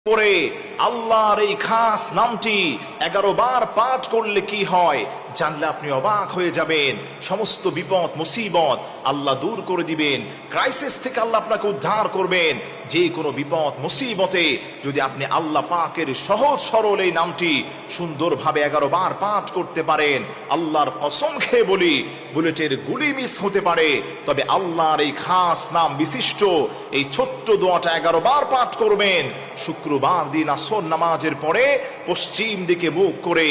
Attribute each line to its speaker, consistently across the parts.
Speaker 1: পরে আল্লাহর এই খাস নামটি 11 বার পাঠ করলে কি হয় জানলে আপনি অবাক হয়ে যাবেন। সমস্ত বিপদ মুসিবত আল্লাহ দূর করে দিবেন, ক্রাইসিস থেকে আল্লাহ আপনাকে উদ্ধার করবেন। যে কোনো বিপদ মুসিবতে যদি আপনি আল্লাহ পাকের সহজ সরল এই নামটি সুন্দরভাবে 11 বার পাঠ করতে পারেন, আল্লাহর কসম খেয়ে বলি বুলেটের গুলি মিস হতে পারে, তবে আল্লাহর এই খাস নাম বিশিষ্ট এই ছোট্ট দোয়াটা 11 বার পাঠ করবেন। শুক্রবার দিন আসর নামাজের পরে পশ্চিম দিকে মুখ করে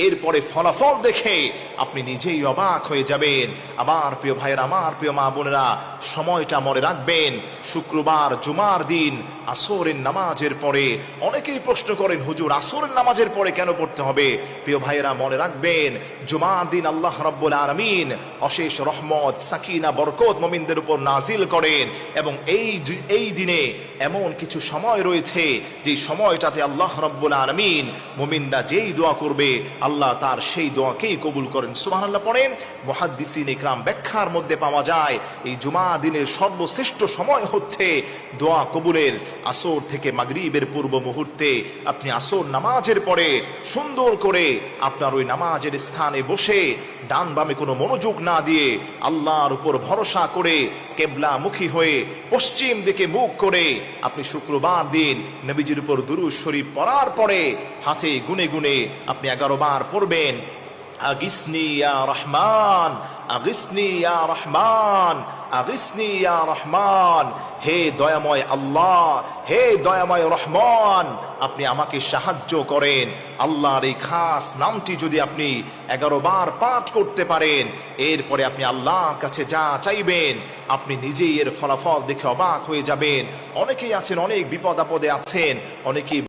Speaker 1: এরপরে ফলাফল দেখে আপনি নিজেই অবাক হয়ে যাবেন। আমার প্রিয় ভাইয়েরা, আমার প্রিয় মা বোনেরা, সময়টা মনে রাখবেন, শুক্রবার জুমার দিন আসরের নামাজের পরে। অনেকেই প্রশ্ন করেন, হুজুর আসরের নামাজের পরে কেন পড়তে হবে? প্রিয় ভাইয়েরা, মনে রাখবেন জুমার দিন আল্লাহ রাব্বুল আলামিন অশেষ রহমত সাকিনা বরকত মুমিনদের উপর নাজিল করেন, এবং এই দিনে এমন কিছু সময় রয়েছে যে সময়টাতে আল্লাহ রাব্বুল আলামিন মুমিনরা যেই দোয়া করবে আল্লাহ তার সেই দোয়াকেই কবুল করেন। সুবহানাল্লাহ পড়েন। মুহাদ্দিসিন ইকরাম ব্যাখ্যার মধ্যে পাওয়া যায় এই জুমা দিনের সর্বশ্রেষ্ঠ সময় হচ্ছে দোয়া কবুলের আসর থেকে মাগরিবের পূর্ব মুহূর্তে। আপনি আসর নামাজের পরে সুন্দর করে আপনার ওই নামাজের স্থানে বসে ডান বামে কোনো মনোযোগ না দিয়ে আল্লাহর উপর ভরসা করে কেবলামুখী হয়ে পশ্চিম দিকে মুখ করে আপনি শুক্রবার দিন নবীজির উপর দুরূদ শরীফ পড়ার পরে হাতে গুনে গুনে আপনি 11 বার পড়বেন, আগিসনি ইয়া রহমান, আগিসনি ইয়া রহমান, আগিসনি ইয়া রহমান। হে দয়াময় আল্লাহ, হে দয়াময় রহমান, আপনি আমাকে সাহায্য করেন। আল্লাহর এই খাস নামটি যদি আপনি 11 বার পাঠ করতে পারেন, এরপরে আপনি আল্লাহর কাছে যা চাইবেন আপনি নিজেই এর ফলাফল দেখে অবাক হয়ে যাবেন। অনেকেই আছেন অনেক বিপদ আপদে আছেন, অনেকেই